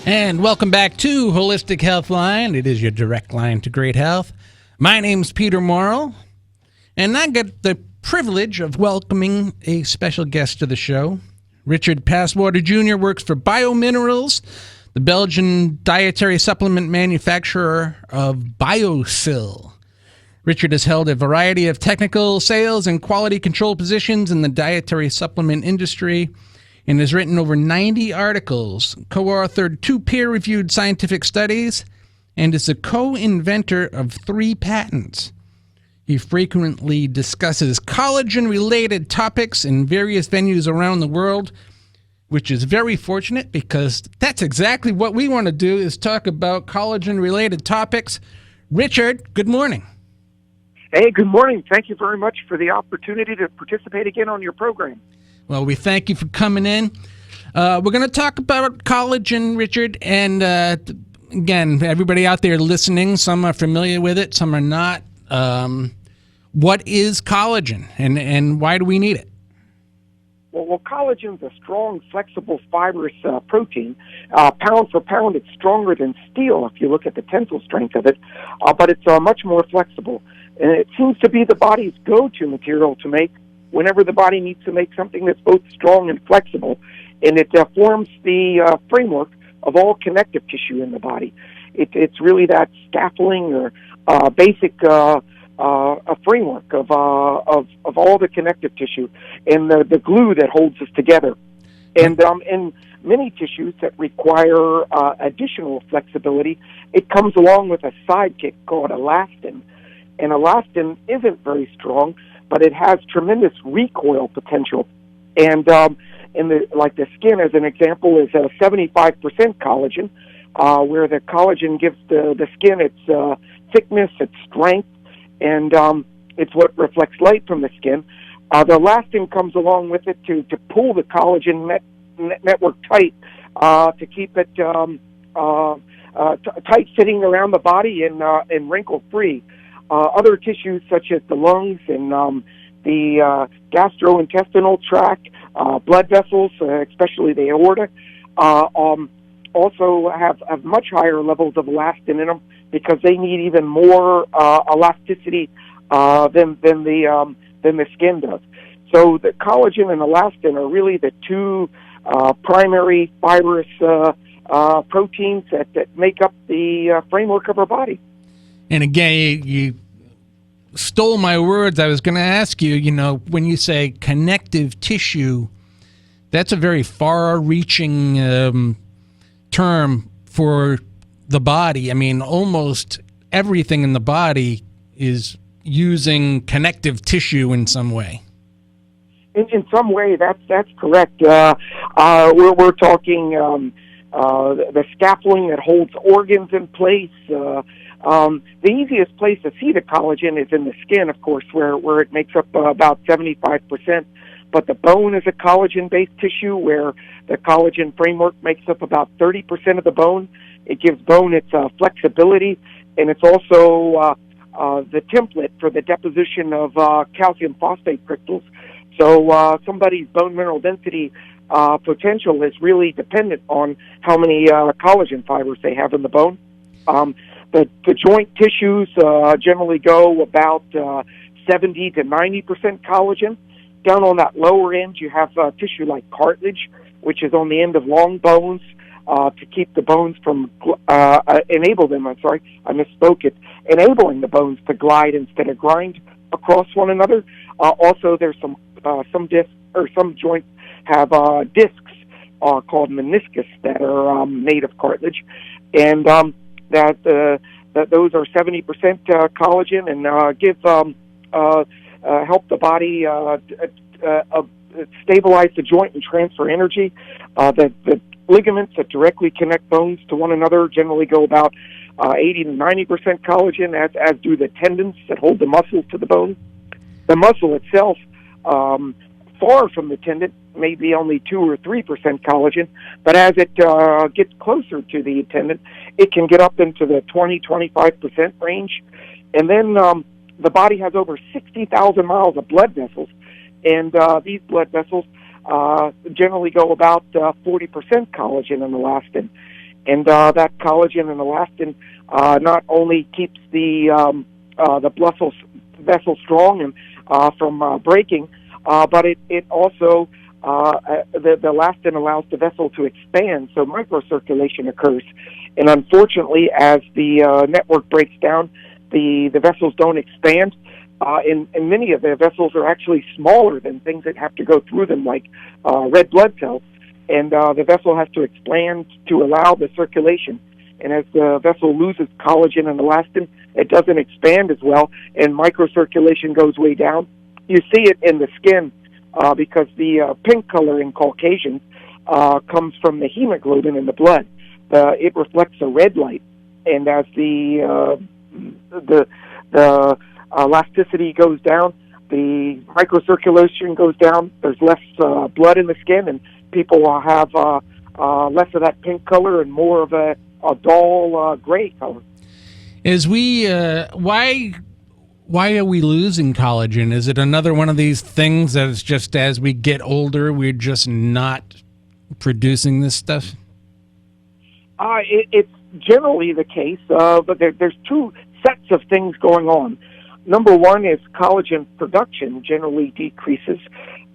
And welcome back to Holistic Healthline. It is your direct line to great health. My name's Peter Morrell, and I get the privilege of welcoming a special guest to the show. Richard Passwater Jr. works for Biominerals, the Belgian dietary supplement manufacturer of BioSil. Richard has held a variety of technical, sales, and quality control positions in the dietary supplement industry and has written over 90 articles, co-authored 2 peer-reviewed scientific studies, and is a co-inventor of 3 patents. He frequently discusses collagen-related topics in various venues around the world, which is very fortunate because that's exactly what we want to do, is talk about collagen-related topics. Richard, good morning. Hey, good morning. Thank you very much for the opportunity to participate again on your program. Well, we thank you for coming in. We're going to talk about collagen, Richard, and again, everybody out there listening, some are familiar with it, some are not. What is collagen, and why do we need it? Well, collagen is a strong, flexible, fibrous protein. Pound for pound, it's stronger than steel if you look at the tensile strength of it, but it's much more flexible. And it seems to be the body's go-to material to make whenever the body needs to make something that's both strong and flexible, and it forms the framework of all connective tissue in the body. It's really that scaffolding or basic a framework of all the connective tissue and the glue that holds us together. And in many tissues that require additional flexibility, it comes along with a sidekick called elastin. And elastin isn't very strong, but it has tremendous recoil potential. And like the skin, as an example, is 75% collagen, where the collagen gives the skin its thickness, its strength, and it's what reflects light from the skin. The elastin comes along with it to pull the collagen network tight, to keep it tight fitting around the body and wrinkle free. Other tissues such as the lungs and the gastrointestinal tract, blood vessels, especially the aorta, also have much higher levels of elastin in them because they need even more elasticity than the skin does. So the collagen and elastin are really the 2 primary fibrous proteins that make up the framework of our body. And again, you stole my words. I was going to ask you, when you say connective tissue, that's a very far-reaching term for the body. I mean, almost everything in the body is using connective tissue in some way. In some way, that's correct. We're talking the scaffolding that holds organs in place. The easiest place to see the collagen is in the skin, of course, where it makes up about 75%. But the bone is a collagen-based tissue where the collagen framework makes up about 30% of the bone. It gives bone its flexibility, and it's also the template for the deposition of calcium phosphate crystals. So somebody's bone mineral density potential is really dependent on how many collagen fibers they have in the bone. The joint tissues generally go about 70 to 90% collagen. Down on that lower end, you have tissue like cartilage, which is on the end of long bones to keep the bones from enabling the bones to glide instead of grind across one another. Also, there's some joints have discs called meniscus that are made of cartilage, and that those are 70% collagen and give help the body stabilize the joint and transfer energy. The ligaments that directly connect bones to one another generally go about 80 to 90% collagen, as do the tendons that hold the muscles to the bone. The muscle itself, far from the tendon, may be only 2 or 3% collagen, but as it gets closer to the tendon, it can get up into the 20-25% range. And then the body has over 60,000 miles of blood vessels, and these blood vessels generally go about 40% collagen and elastin. And that collagen and elastin not only keeps the vessel strong and from breaking, but it also the elastin allows the vessel to expand, so microcirculation occurs. And unfortunately, as the network breaks down, the vessels don't expand. And many of the vessels are actually smaller than things that have to go through them, like red blood cells. And the vessel has to expand to allow the circulation. And as the vessel loses collagen and elastin, it doesn't expand as well, and microcirculation goes way down. You see it in the skin because the pink color in Caucasians comes from the hemoglobin in the blood. It reflects a red light, and as the elasticity goes down, the microcirculation goes down. There's less blood in the skin, and people will have less of that pink color and more of a dull gray color. Why are we losing collagen? Is it another one of these things that it's just as we get older, we're just not producing this stuff? It's generally the case, but there's two sets of things going on. Number one is collagen production generally decreases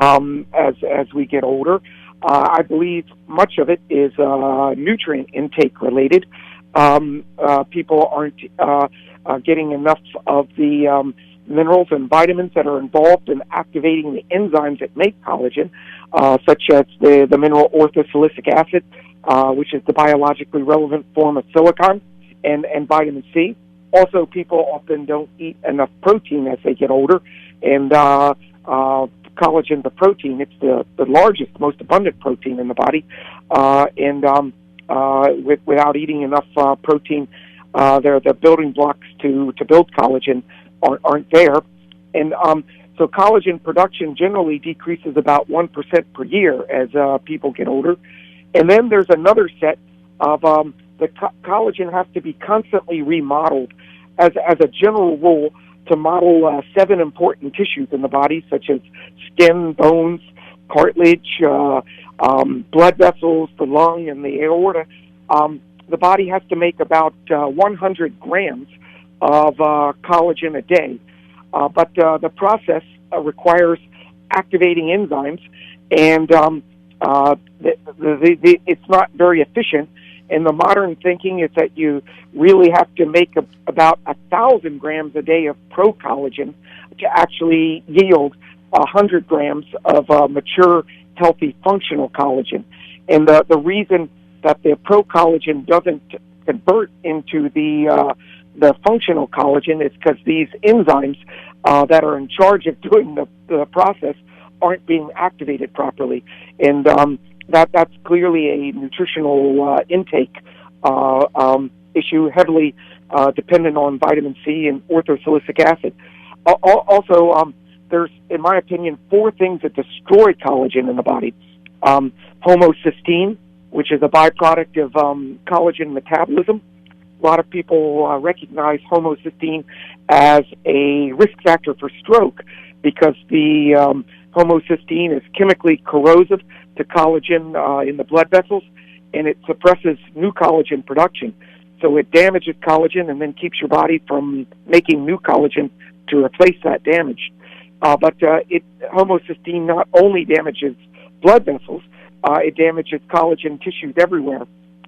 as we get older. I believe much of it is nutrient intake related. People aren't getting enough of the minerals and vitamins that are involved in activating the enzymes that make collagen, such as the mineral orthosilicic acid, which is the biologically relevant form of silicon, and vitamin C. Also, people often don't eat enough protein as they get older, and collagen, the protein, it's the largest, most abundant protein in the body, without eating enough protein, the building blocks to build collagen aren't there. And so collagen production generally decreases about 1% per year as people get older. And then there's another set of the collagen has to be constantly remodeled as a general rule to model 7 important tissues in the body, such as skin, bones, cartilage, blood vessels, the lung, and the aorta. The body has to make about 100 grams of collagen a day. But the process requires activating enzymes, and it's not very efficient. And the modern thinking is that you really have to make about 1,000 grams a day of pro-collagen to actually yield 100 grams of mature, healthy, functional collagen. And the reason that the pro-collagen doesn't convert into the functional collagen is because these enzymes that are in charge of doing the process aren't being activated properly. And that's clearly a nutritional intake issue, heavily dependent on vitamin C and orthosilicic acid. Also, there's, in my opinion, 4 things that destroy collagen in the body. Homocysteine, which is a byproduct of collagen metabolism. A lot of people recognize homocysteine as a risk factor for stroke because the homocysteine is chemically corrosive to collagen in the blood vessels, and it suppresses new collagen production. So it damages collagen and then keeps your body from making new collagen to replace that damage. But homocysteine not only damages blood vessels, it damages collagen tissues everywhere.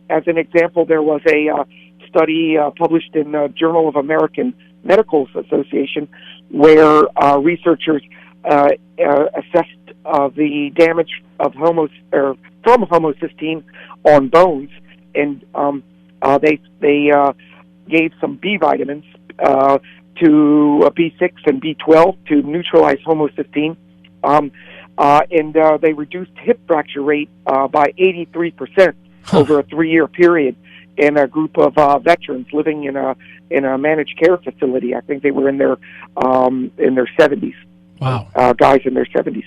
As an example, there was a study published in the Journal of American Medical Association where researchers assessed the damage of from homocysteine on bones, and they gave some B vitamins to B6 and B12 to neutralize homocysteine, and they reduced hip fracture rate by 83% over a 3-year period in a group of veterans living in a managed care facility. I think they were in their 70s. Wow. Guys in their 70s.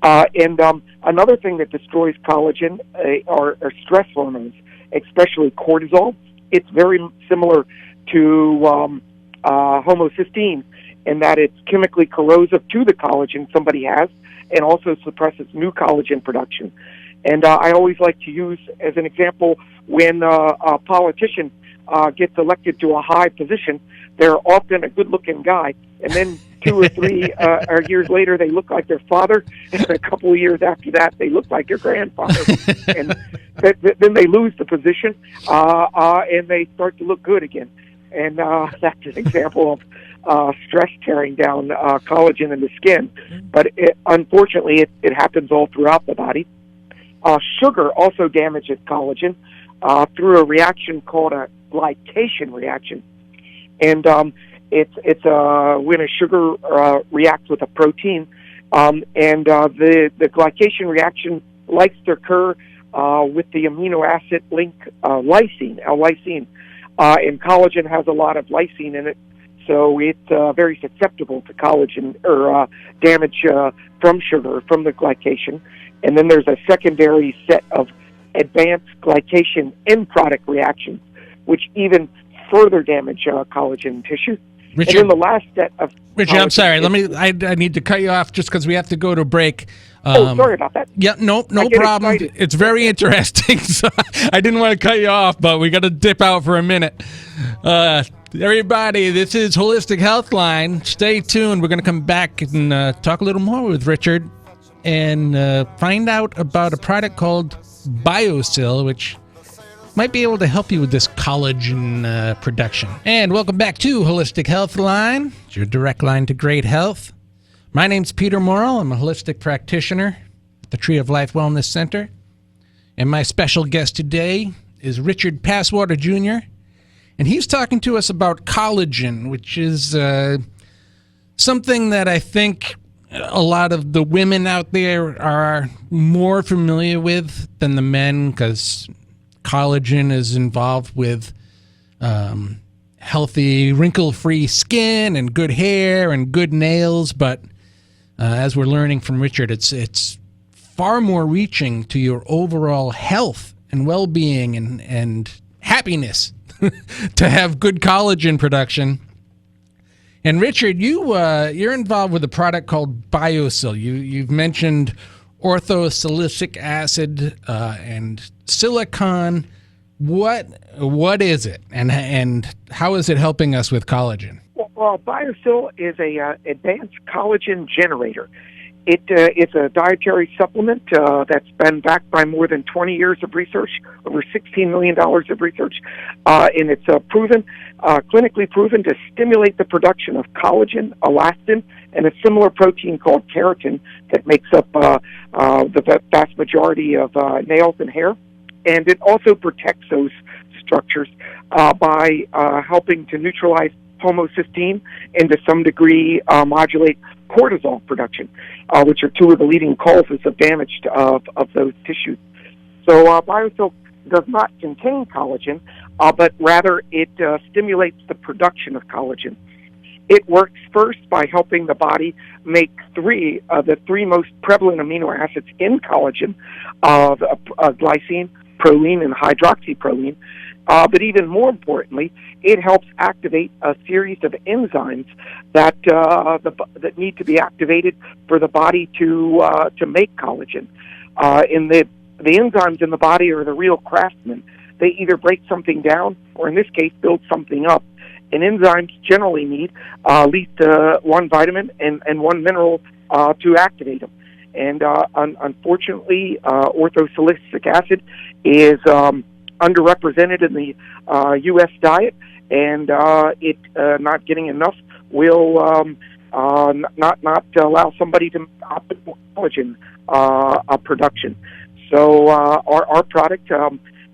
And another thing that destroys collagen are stress hormones, especially cortisol. It's very similar to homocysteine in that it's chemically corrosive to the collagen somebody has and also suppresses new collagen production. And I always like to use as an example when a politician gets elected to a high position, they're often a good-looking guy, and then 2 or 3 years later, they look like their father, and a couple of years after that, they look like their grandfather. And then they lose the position, and they start to look good again. And that's an example of stress tearing down collagen in the skin. But unfortunately, it happens all throughout the body. Sugar also damages collagen through a reaction called a glycation reaction. And it's when a sugar reacts with a protein, and the glycation reaction likes to occur with the amino acid link lysine, L-lysine. And collagen has a lot of lysine in it, so it's very susceptible to collagen or damage from sugar, from the glycation. And then there's a secondary set of advanced glycation end product reactions, which even further damage collagen tissue. Richard, and then the last set of Richard, I'm sorry. I need to cut you off just because we have to go to break. Sorry about that. Yeah, no problem. Excited. It's very interesting. So I didn't want to cut you off, but we got to dip out for a minute. Everybody, this is Holistic Healthline. Stay tuned. We're going to come back and talk a little more with Richard and find out about a product called BioSil, which might be able to help you with this collagen production. And welcome back to Holistic Healthline. It's your direct line to great health. My name's Peter Morrell. I'm a holistic practitioner at the Tree of Life Wellness Center. And my special guest today is Richard Passwater Jr., and he's talking to us about collagen, which is something that I think a lot of the women out there are more familiar with than the men, because collagen is involved with healthy, wrinkle-free skin and good hair and good nails. But as we're learning from Richard, it's far more reaching to your overall health and well-being and happiness to have good collagen production. And Richard, you're involved with a product called BioSil. You've mentioned orthosilicic acid and silicon. What is it, and how is it helping us with collagen? Well, BioSil is a advanced collagen generator. It's a dietary supplement that's been backed by more than 20 years of research, over $16 million of research, and it's clinically proven to stimulate the production of collagen, elastin, and a similar protein called keratin that makes up the vast majority of nails and hair. And it also protects those structures by helping to neutralize homocysteine and to some degree modulate cortisol production, which are 2 of the leading causes of damage of those tissues. So BioSil does not contain collagen, but rather it stimulates the production of collagen. It works first by helping the body make 3 of the 3 most prevalent amino acids in collagen, glycine, proline, and hydroxyproline. But even more importantly, it helps activate a series of enzymes that need to be activated for the body to make collagen. And the enzymes in the body are the real craftsmen. They either break something down, or in this case, build something up. And enzymes generally need at least 1 vitamin and 1 mineral to activate them. And unfortunately, orthosilicic acid is underrepresented in the U.S. diet, and it not getting enough will not allow somebody to optimal collagen production. So our product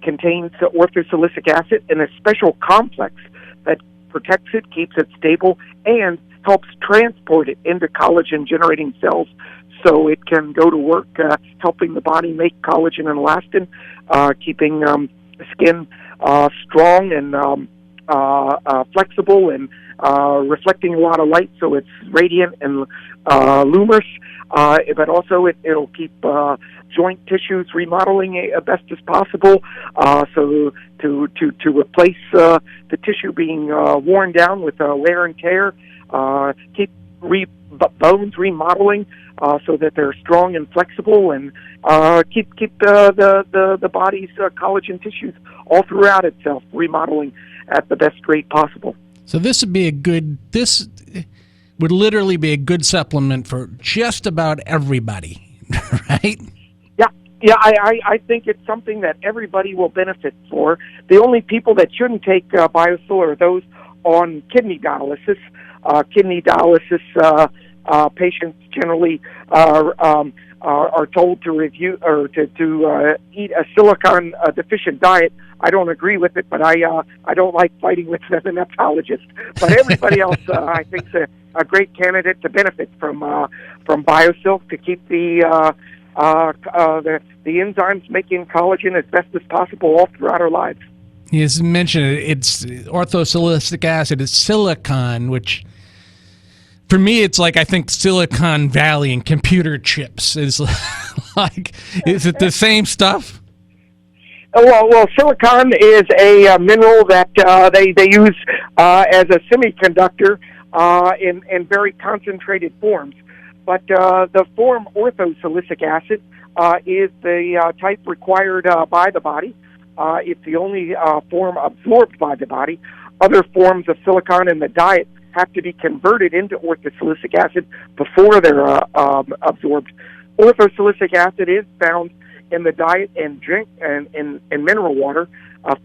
contains orthosilicic acid in a special complex that protects it, keeps it stable, and helps transport it into collagen-generating cells so it can go to work helping the body make collagen and elastin, keeping skin strong and flexible and reflecting a lot of light so it's radiant and luminous, but also it'll keep joint tissues remodeling as best as possible, so to replace the tissue being worn down with wear and tear, keep bones remodeling so that they're strong and flexible, and keep the body's collagen tissues all throughout itself remodeling at the best rate possible. So this would literally be a good supplement for just about everybody, right? Yeah, I think it's something that everybody will benefit for. The only people that shouldn't take BioSil are those on kidney dialysis. Patients generally are told to review or to eat a silicon deficient diet. I don't agree with it, but I don't like fighting with the nephrologist. But everybody else, I think, is a great candidate to benefit from BioSil to keep the enzymes making collagen as best as possible all throughout our lives. You mentioned it's orthosilicic acid. It's silicon, which for me, it's like I think Silicon Valley and computer chips. Is like, is it the same stuff? Well, silicon is a mineral that they use as a semiconductor in very concentrated forms. But the form orthosilicic acid is the type required by the body. It's the only form absorbed by the body. Other forms of silicon in the diet have to be converted into orthosilicic acid before they're absorbed. Orthosilicic acid is found in the diet and drink and in mineral water.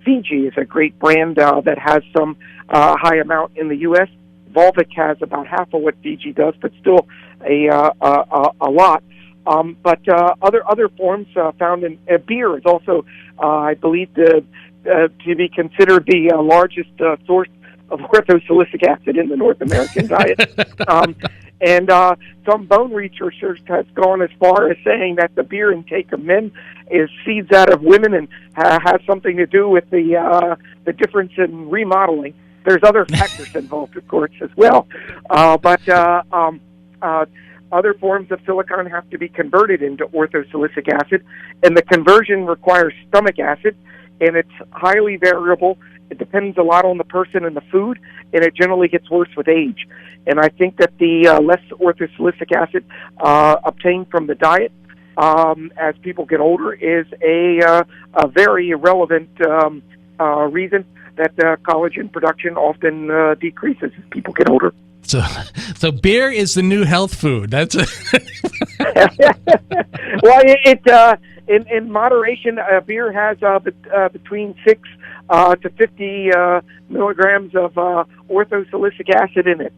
Fiji is a great brand that has some high amount in the U.S. Volvic has about half of what Fiji does, but still a lot. But other forms found in beer is also, I believe, to be considered the largest source of orthosilicic acid in the North American diet. And some bone researchers has gone as far as saying that the beer intake of men is seeds out of women and has something to do with the difference in remodeling. There's other factors involved, of course, as well. But other forms of silicon have to be converted into orthosilicic acid, and the conversion requires stomach acid, and it's highly variable. It depends a lot on the person and the food, and it generally gets worse with age. And I think that the less orthosilicic acid obtained from the diet as people get older is a very relevant reason that collagen production often decreases as people get older. So beer is the new health food. That's well, in moderation, beer has between 6 to 50 milligrams of orthosilicic acid in it,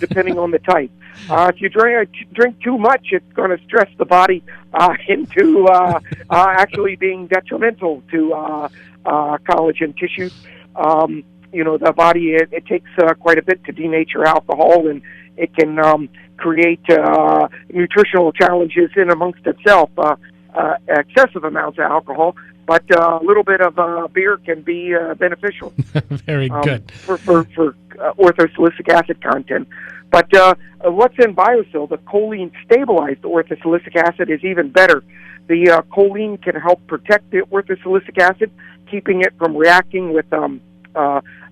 depending on the type. If you drink too much, it's going to stress the body into actually being detrimental to collagen tissues. The body, it takes quite a bit to denature alcohol, and it can create nutritional challenges in amongst itself, excessive amounts of alcohol, but a little bit of beer can be beneficial. Very good. For orthosilicic acid content. But what's in BioSil, the choline stabilized orthosilicic acid, is even better. The choline can help protect the orthosilicic acid, keeping it from reacting with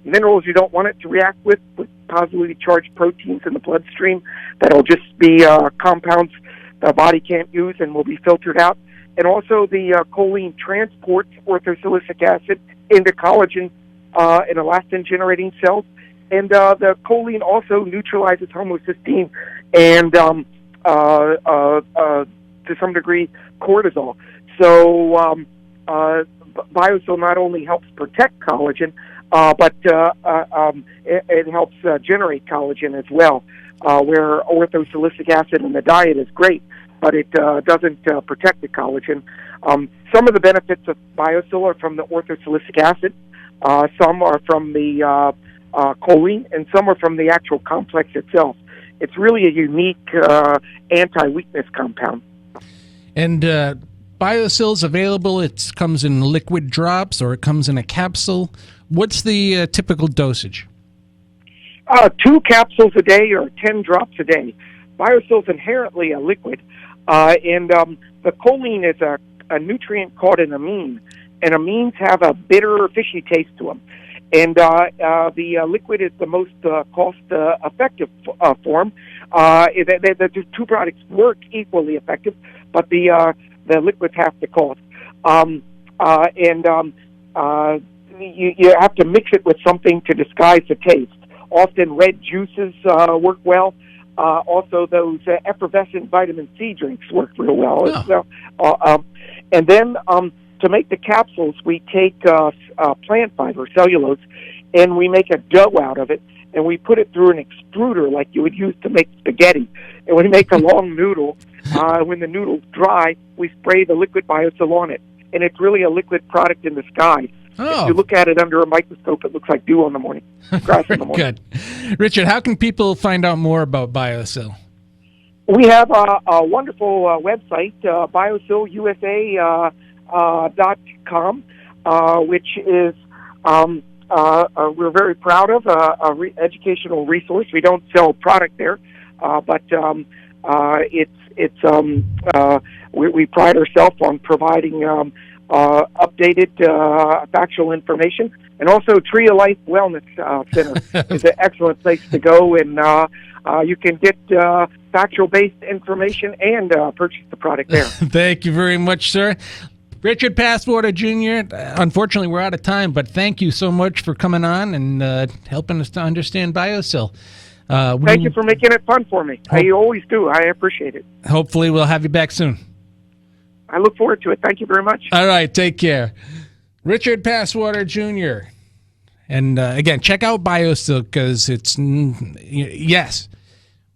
minerals you don't want it to react with positively charged proteins in the bloodstream that'll just be compounds the body can't use and will be filtered out. And also the choline transports orthosilicic acid into collagen and elastin-generating cells. And the choline also neutralizes homocysteine and, to some degree, cortisol. So BioSil not only helps protect collagen, but it helps generate collagen as well, where orthosilicic acid in the diet is great, but it doesn't protect the collagen. Some of the benefits of BioSil are from the orthosilicic acid, some are from the choline, and some are from the actual complex itself. It's really a unique anti-weakness compound. And BioSil's available. It comes in liquid drops or it comes in a capsule. What's the typical dosage? 2 capsules a day or 10 drops a day. BioSil's inherently a liquid, and the choline is a nutrient called an amine, and amines have a bitter, fishy taste to them. And the liquid is the most cost-effective form. The two products work equally effective, but the liquids have to cost. You have to mix it with something to disguise the taste. Often red juices work well. Also, those effervescent vitamin C drinks work real well. Oh. And then to make the capsules, we take plant fiber, cellulose, and we make a dough out of it, and we put it through an extruder like you would use to make spaghetti. And we make a long noodle. When the noodle's dry, we spray the liquid BioSil on it. And it's really a liquid product in disguise. Oh. If you look at it under a microscope, it looks like dew on the morning, grass in the morning. Good. Richard, how can people find out more about BioSil? We have a wonderful website, biosilusa.com, which is we're very proud of, educational resource. We don't sell product there, but we pride ourselves on providing updated factual information. And also Tree of Life Wellness Center is an excellent place to go, and you can get factual-based information and purchase the product there. Thank you very much, sir. Richard Passwater, Jr., unfortunately we're out of time, but thank you so much for coming on and helping us to understand BioSil. Thank you for making it fun for me. I always do. I appreciate it. Hopefully we'll have you back soon. I look forward to it. Thank you very much. All right, take care. Richard Passwater, Jr. And again, check out BioSil because it's, yes,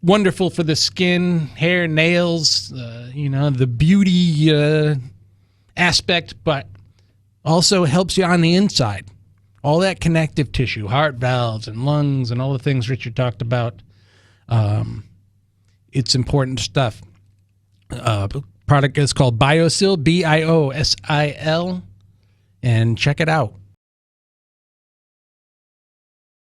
wonderful for the skin, hair, nails, the beauty aspect, but also helps you on the inside. All that connective tissue, heart valves and lungs and all the things Richard talked about. It's important stuff. Product is called BioSil, BIOSIL, and check it out.